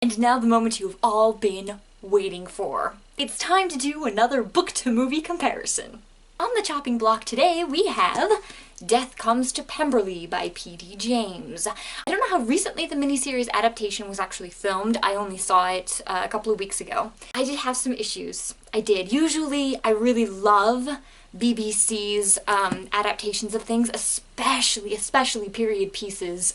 And now the moment you've all been waiting for. It's time to do another book-to-movie comparison. On the chopping block today, we have Death Comes to Pemberley by P.D. James. I don't know how recently the miniseries adaptation was actually filmed. I only saw it a couple of weeks ago. I did have some issues. I did. Usually, I really love BBC's adaptations of things, especially period pieces,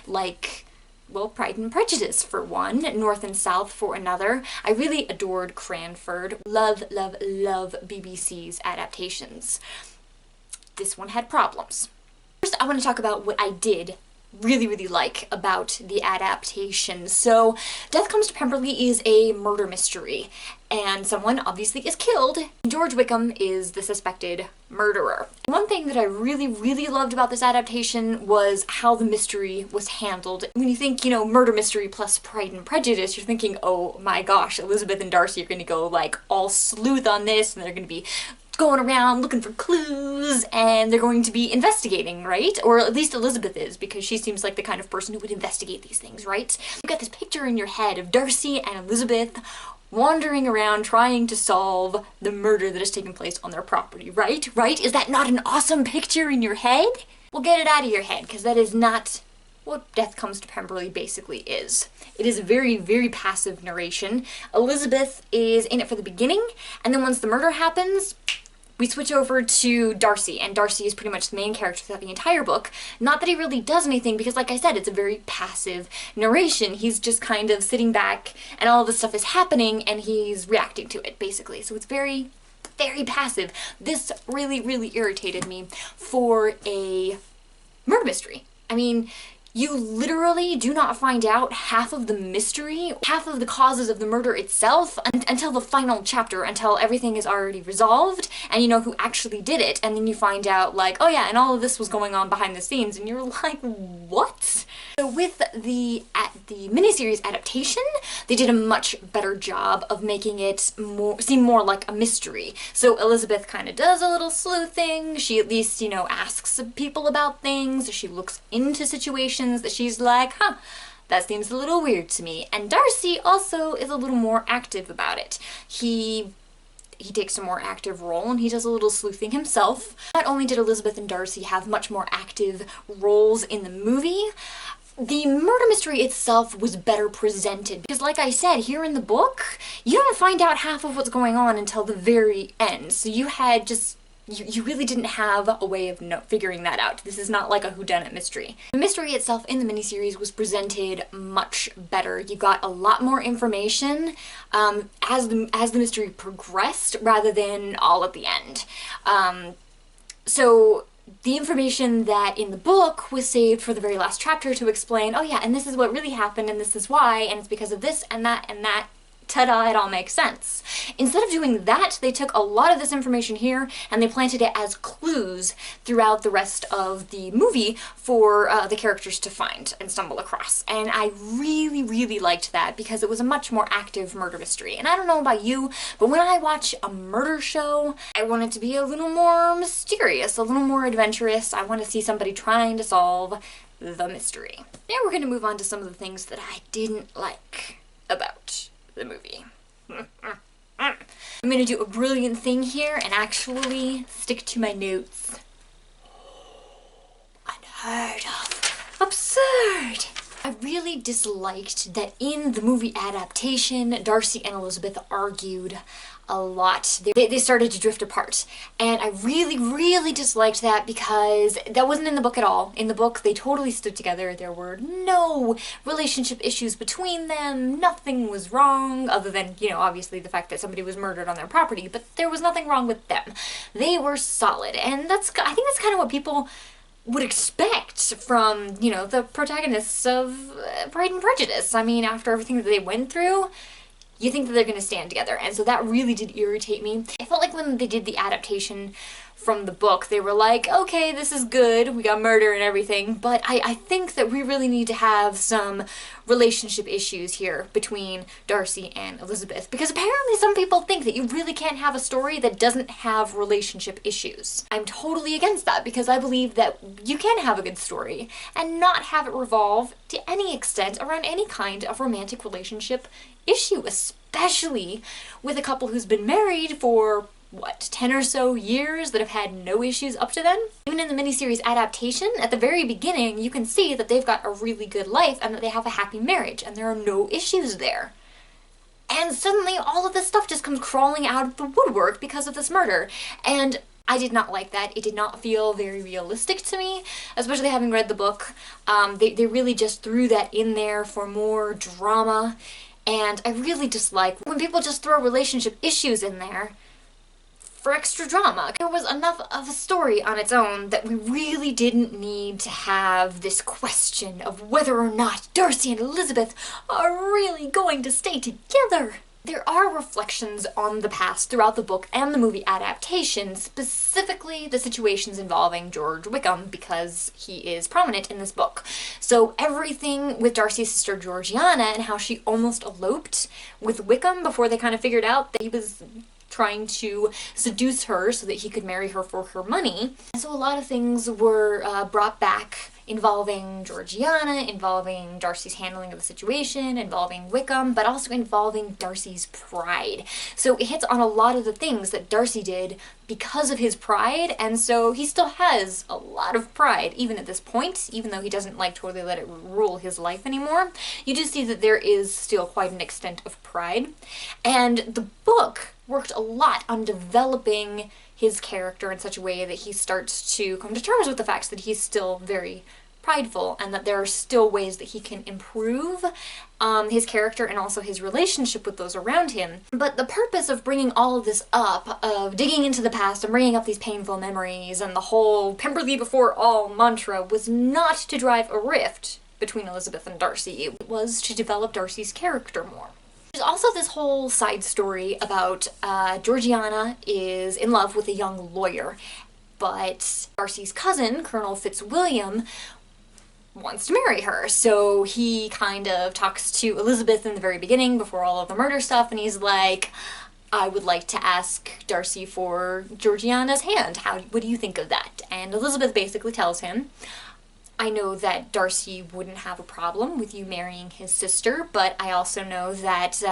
like, well, Pride and Prejudice for one, North and South for another. I really adored Cranford. Love, love, love BBC's adaptations. This one had problems. First, I want to talk about what I did really like about the adaptation. So, Death Comes to Pemberley is a murder mystery, and someone obviously is killed. George Wickham is the suspected murderer. One thing that I really loved about this adaptation was how the mystery was handled. When you think, murder mystery plus Pride and Prejudice, you're thinking, oh my gosh, Elizabeth and Darcy are gonna go like all sleuth on this, and they're gonna be going around looking for clues, and they're going to be investigating, right? Or at least Elizabeth is, because she seems like the kind of person who would investigate these things, right? You've got this picture in your head of Darcy and Elizabeth wandering around trying to solve the murder that has taken place on their property, right? Right? Is that not an awesome picture in your head? Well, get it out of your head, because that is not what Death Comes to Pemberley basically is. It is a very passive narration. Elizabeth is in it for the beginning, and then once the murder happens, we switch over to Darcy, and Darcy is pretty much the main character throughout the entire book. Not that he really does anything, because like I said, it's a very passive narration. He's just kind of sitting back, and all this stuff is happening, and he's reacting to it, basically. So it's very passive. This really irritated me for a murder mystery. I mean, you literally do not find out half of the mystery, half of the causes of the murder itself until the final chapter, until everything is already resolved and you know who actually did it, and then you find out like, oh yeah, and all of this was going on behind the scenes, and you're like, what? So with the miniseries adaptation, they did a much better job of making it seem more like a mystery. So Elizabeth kind of does a little sleuthing, she at least, asks people about things, she looks into situations that she's like, that seems a little weird to me. And Darcy also is a little more active about it. He takes a more active role, and he does a little sleuthing himself. Not only did Elizabeth and Darcy have much more active roles in the movie, the murder mystery itself was better presented, because like I said, here in the book, you don't find out half of what's going on until the very end. So you had you really didn't have a way of figuring that out. This is not like a whodunit mystery. The mystery itself in the miniseries was presented much better. You got a lot more information as the mystery progressed, rather than all at the end. So the information that in the book was saved for the very last chapter to explain, oh yeah, and this is what really happened, and this is why, and it's because of this and that and that. Ta-da, it all makes sense. Instead of doing that, they took a lot of this information here and they planted it as clues throughout the rest of the movie for the characters to find and stumble across. And I really liked that, because it was a much more active murder mystery. And I don't know about you, but when I watch a murder show, I want it to be a little more mysterious, a little more adventurous. I want to see somebody trying to solve the mystery. Now we're going to move on to some of the things that I didn't like about the movie. I'm gonna do a brilliant thing here and actually stick to my notes. Unheard of. Absurd! I really disliked that in the movie adaptation, Darcy and Elizabeth argued a lot. They started to drift apart. And I really disliked that, because that wasn't in the book at all. In the book, they totally stood together. There were no relationship issues between them. Nothing was wrong, other than, obviously the fact that somebody was murdered on their property, but there was nothing wrong with them. They were solid. And I think that's kind of what people would expect from, the protagonists of Pride and Prejudice. I mean, after everything that they went through, you think that they're going to stand together, and so that really did irritate me. I felt like when they did the adaptation from the book. They were like, okay, this is good, we got murder and everything, but I think that we really need to have some relationship issues here between Darcy and Elizabeth, because apparently some people think that you really can't have a story that doesn't have relationship issues. I'm totally against that, because I believe that you can have a good story and not have it revolve to any extent around any kind of romantic relationship issue, especially with a couple who's been married for what, 10 or so years that have had no issues up to then? Even in the miniseries adaptation, at the very beginning, you can see that they've got a really good life and that they have a happy marriage and there are no issues there. And suddenly all of this stuff just comes crawling out of the woodwork because of this murder. And I did not like that. It did not feel very realistic to me, especially having read the book. They really just threw that in there for more drama. And I really dislike when people just throw relationship issues in there for extra drama. There was enough of a story on its own that we really didn't need to have this question of whether or not Darcy and Elizabeth are really going to stay together. There are reflections on the past throughout the book and the movie adaptation, specifically the situations involving George Wickham, because he is prominent in this book. So everything with Darcy's sister Georgiana and how she almost eloped with Wickham before they kind of figured out that he was trying to seduce her so that he could marry her for her money. And so a lot of things were brought back involving Georgiana, involving Darcy's handling of the situation, involving Wickham, but also involving Darcy's pride. So it hits on a lot of the things that Darcy did because of his pride, and so he still has a lot of pride, even at this point, even though he doesn't like totally let it rule his life anymore. You do see that there is still quite an extent of pride. And the book worked a lot on developing his character in such a way that he starts to come to terms with the fact that he's still very prideful and that there are still ways that he can improve his character and also his relationship with those around him. But the purpose of bringing all of this up, of digging into the past and bringing up these painful memories and the whole Pemberley before all mantra, was not to drive a rift between Elizabeth and Darcy. It was to develop Darcy's character more. There's also this whole side story about Georgiana is in love with a young lawyer, but Darcy's cousin, Colonel Fitzwilliam, wants to marry her. So he kind of talks to Elizabeth in the very beginning before all of the murder stuff, and he's like, I would like to ask Darcy for Georgiana's hand. What do you think of that? And Elizabeth basically tells him, I know that Darcy wouldn't have a problem with you marrying his sister, but I also know that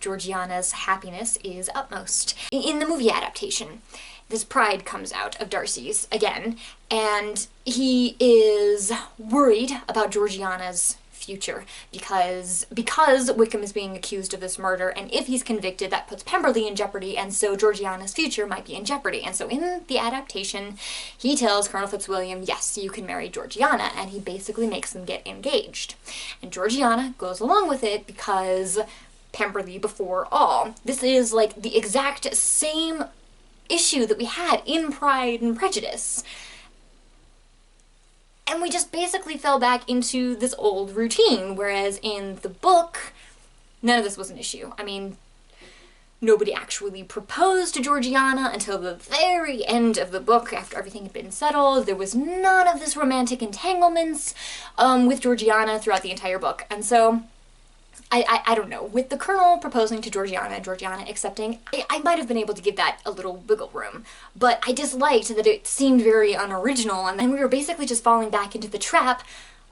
Georgiana's happiness is utmost. In the movie adaptation, this pride comes out of Darcy's again, and he is worried about Georgiana's future because Wickham is being accused of this murder, and if he's convicted, that puts Pemberley in jeopardy, and so Georgiana's future might be in jeopardy. And so in the adaptation, he tells Colonel Fitzwilliam, yes, you can marry Georgiana, and he basically makes them get engaged. And Georgiana goes along with it because Pemberley before all. This is like the exact same issue that we had in Pride and Prejudice. And we just basically fell back into this old routine, whereas in the book, none of this was an issue. I mean, nobody actually proposed to Georgiana until the very end of the book, after everything had been settled. There was none of this romantic entanglements with Georgiana throughout the entire book. And so, I don't know, with the Colonel proposing to Georgiana, Georgiana accepting, I might have been able to give that a little wiggle room, but I disliked that it seemed very unoriginal, and then we were basically just falling back into the trap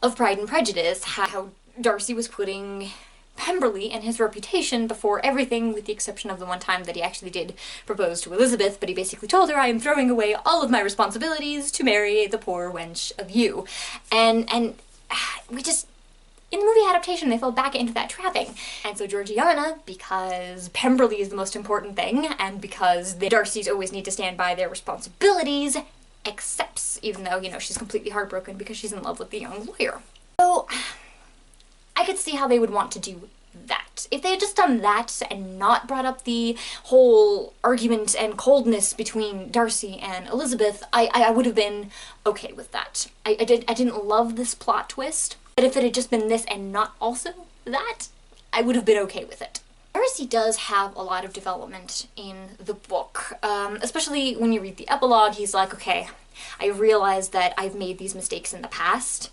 of Pride and Prejudice, how Darcy was putting Pemberley and his reputation before everything, with the exception of the one time that he actually did propose to Elizabeth, but he basically told her, I am throwing away all of my responsibilities to marry the poor wench of you. And we just, in the movie adaptation, they fell back into that trapping. And so Georgiana, because Pemberley is the most important thing, and because the Darcys always need to stand by their responsibilities, accepts, even though, you know, she's completely heartbroken because she's in love with the young lawyer. So, I could see how they would want to do that. If they had just done that and not brought up the whole argument and coldness between Darcy and Elizabeth, I would have been okay with that. I didn't love this plot twist, but if it had just been this and not also that, I would have been okay with it. There Darcy does have a lot of development in the book, especially when you read the epilogue. He's like, okay, I realize that I've made these mistakes in the past,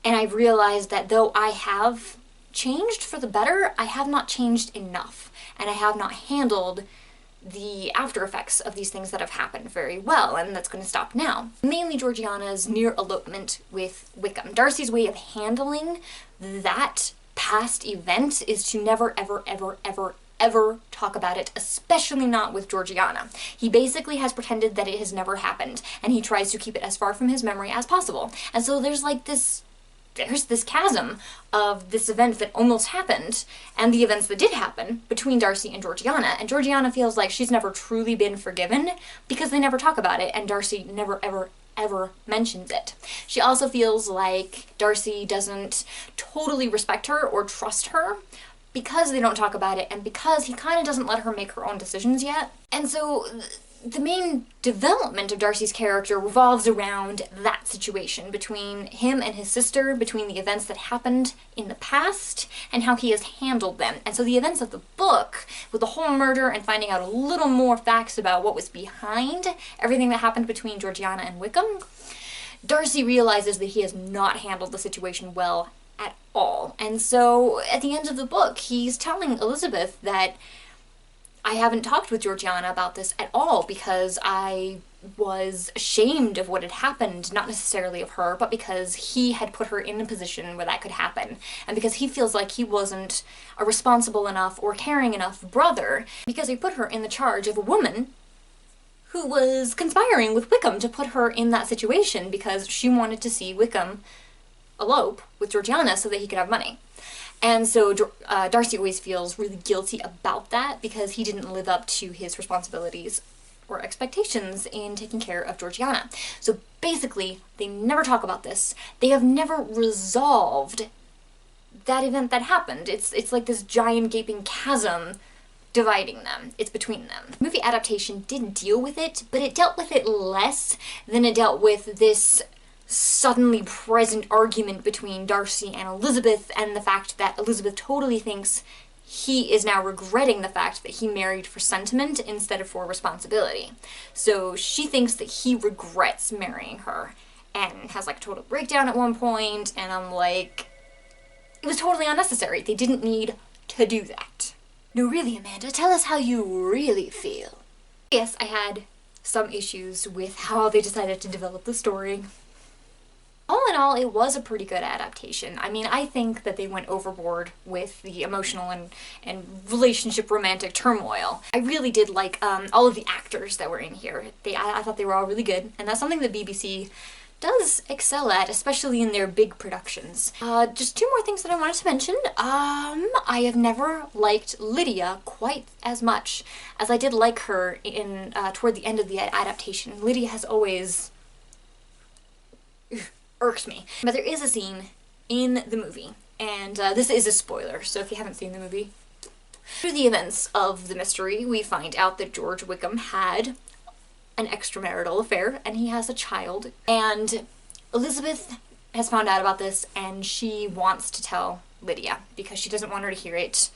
and I've realized that though I have changed for the better, I have not changed enough, and I have not handled the after effects of these things that have happened very well, and that's going to stop now. Mainly Georgiana's near elopement with Wickham. Darcy's way of handling that past event is to never, ever, ever, ever, ever talk about it, especially not with Georgiana. He basically has pretended that it has never happened, and he tries to keep it as far from his memory as possible. And so there's this chasm of this event that almost happened and the events that did happen between Darcy and Georgiana feels like she's never truly been forgiven because they never talk about it, and Darcy never ever mentions it. She also feels like Darcy doesn't totally respect her or trust her because they don't talk about it, and because he kind of doesn't let her make her own decisions yet. And so the main development of Darcy's character revolves around that situation between him and his sister, between the events that happened in the past and how he has handled them. And so the events of the book, with the whole murder and finding out a little more facts about what was behind everything that happened between Georgiana and Wickham, Darcy realizes that he has not handled the situation well at all. And so at the end of the book, he's telling Elizabeth that I haven't talked with Georgiana about this at all because I was ashamed of what had happened, not necessarily of her, but because he had put her in a position where that could happen, and because he feels like he wasn't a responsible enough or caring enough brother, because he put her in the charge of a woman who was conspiring with Wickham to put her in that situation because she wanted to see Wickham elope with Georgiana so that he could have money. And so Darcy always feels really guilty about that because he didn't live up to his responsibilities or expectations in taking care of Georgiana. So basically, they never talk about this. They have never resolved that event that happened. It's like this giant gaping chasm dividing them. It's between them. The movie adaptation did deal with it, but it dealt with it less than it dealt with this suddenly present argument between Darcy and Elizabeth, and the fact that Elizabeth totally thinks he is now regretting the fact that he married for sentiment instead of for responsibility. So she thinks that he regrets marrying her and has like a total breakdown at one point, and I'm like, it was totally unnecessary. They didn't need to do that. No, really, Amanda, tell us how you really feel. Yes, I had some issues with how they decided to develop the story. All in all, it was a pretty good adaptation. I mean, I think that they went overboard with the emotional and relationship romantic turmoil. I really did like all of the actors that were in here. I thought they were all really good, and that's something the BBC does excel at, especially in their big productions. Just two more things that I wanted to mention. I have never liked Lydia quite as much as I did like her in toward the end of the adaptation. Lydia has always irks me. But there is a scene in the movie, and this is a spoiler, so if you haven't seen the movie. Through the events of the mystery, we find out that George Wickham had an extramarital affair, and he has a child, and Elizabeth has found out about this, and she wants to tell Lydia, because she doesn't want her to hear it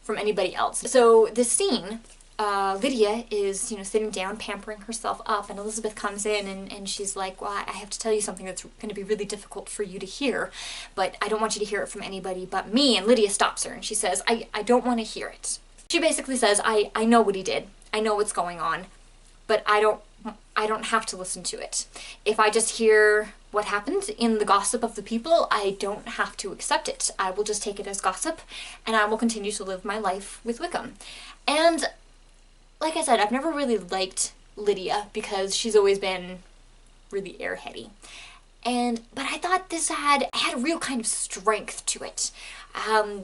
from anybody else. So this scene, Lydia is, sitting down, pampering herself up, and Elizabeth comes in and she's like, well, I have to tell you something that's going to be really difficult for you to hear, but I don't want you to hear it from anybody but me. And Lydia stops her and she says, I don't want to hear it. She basically says, I know what he did. I know what's going on, but I don't have to listen to it. If I just hear what happened in the gossip of the people, I don't have to accept it. I will just take it as gossip, and I will continue to live my life with Wickham. And like I said, I've never really liked Lydia because she's always been really airheady. But I thought this had a real kind of strength to it. I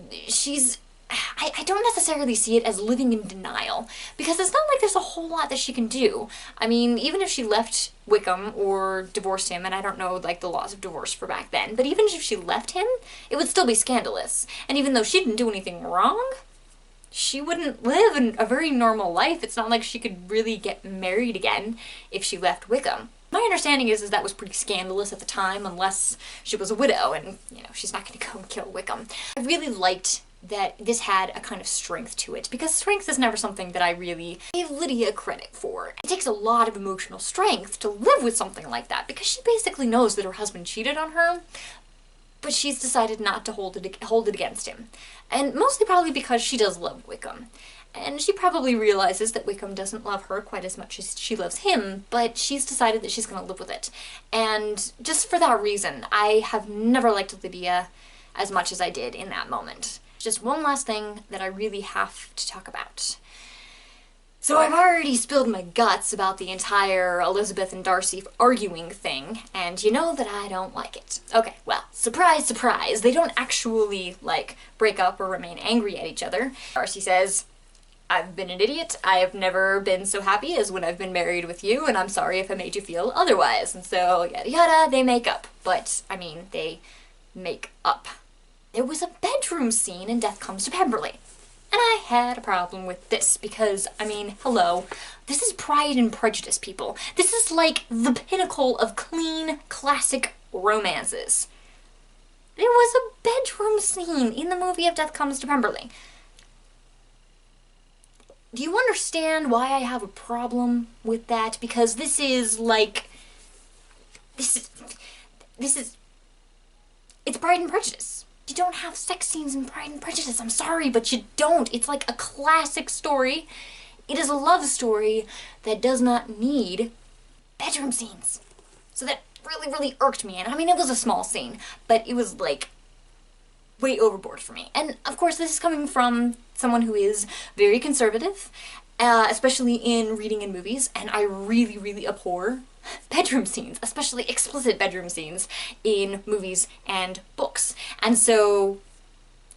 don't necessarily see it as living in denial, because it's not like there's a whole lot that she can do. I mean, even if she left Wickham or divorced him, and I don't know like the laws of divorce for back then, but even if she left him, it would still be scandalous. And even though she didn't do anything wrong, she wouldn't live a very normal life. It's not like she could really get married again if she left Wickham. My understanding is that was pretty scandalous at the time, unless she was a widow and, she's not going to go and kill Wickham. I really liked that this had a kind of strength to it, because strength is never something that I really gave Lydia credit for. It takes a lot of emotional strength to live with something like that, because she basically knows that her husband cheated on her, but she's decided not to hold it against him. And mostly probably because she does love Wickham. And she probably realizes that Wickham doesn't love her quite as much as she loves him, but she's decided that she's going to live with it. And just for that reason, I have never liked Lydia as much as I did in that moment. Just one last thing that I really have to talk about. So I've already spilled my guts about the entire Elizabeth and Darcy arguing thing, and you know that I don't like it. Okay, well, surprise, surprise, they don't actually, like, break up or remain angry at each other. Darcy says, "I've been an idiot. I have never been so happy as when I've been married with you, and I'm sorry if I made you feel otherwise." And so, yada yada, they make up. But, I mean, they make up. There was a bedroom scene in Death Comes to Pemberley. And I had a problem with this because, I mean, hello, this is Pride and Prejudice, people. This is like the pinnacle of clean, classic romances. There was a bedroom scene in the movie of Death Comes to Pemberley. Do you understand why I have a problem with that? Because this is like, it's Pride and Prejudice. You don't have sex scenes in Pride and Prejudice, I'm sorry, but you don't. It's like a classic story. It is a love story that does not need bedroom scenes. So that really, really irked me. And I mean, it was a small scene, but it was like way overboard for me. And of course, this is coming from someone who is very conservative, especially in reading and movies, and I really, really abhor bedroom scenes, especially explicit bedroom scenes in movies and books. And so,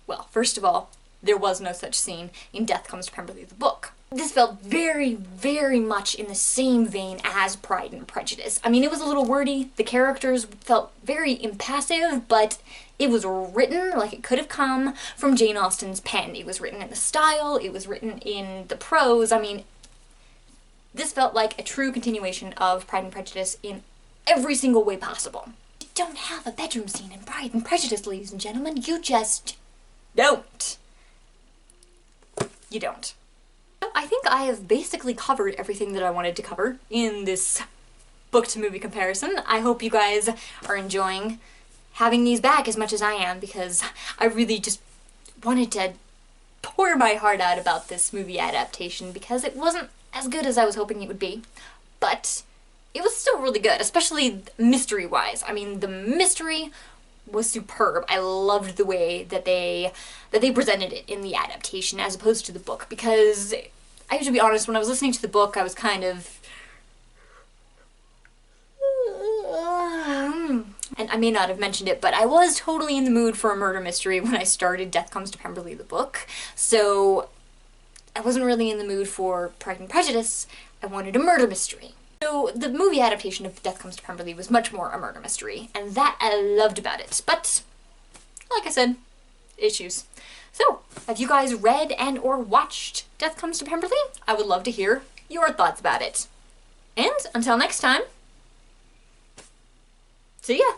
well, first of all, there was no such scene in Death Comes to Pemberley, the book. This felt very, very much in the same vein as Pride and Prejudice. I mean, it was a little wordy, the characters felt very impassive, but it was written like it could have come from Jane Austen's pen. It was written in the style, it was written in the prose. I mean, this felt like a true continuation of Pride and Prejudice in every single way possible. You don't have a bedroom scene in Pride and Prejudice, ladies and gentlemen. You just don't. You don't. I think I have basically covered everything that I wanted to cover in this book-to-movie comparison. I hope you guys are enjoying having these back as much as I am, because I really just wanted to pour my heart out about this movie adaptation, because it wasn't as good as I was hoping it would be, but it was still really good, especially mystery-wise. I mean, the mystery was superb. I loved the way that they presented it in the adaptation as opposed to the book, because I have to be honest, when I was listening to the book, I was kind of, and I may not have mentioned it, but I was totally in the mood for a murder mystery when I started Death Comes to Pemberley, the book, so I wasn't really in the mood for Pride and Prejudice. I wanted a murder mystery. So the movie adaptation of Death Comes to Pemberley was much more a murder mystery, and that I loved about it. But, like I said, issues. So, have you guys read and or watched Death Comes to Pemberley? I would love to hear your thoughts about it. And until next time, see ya!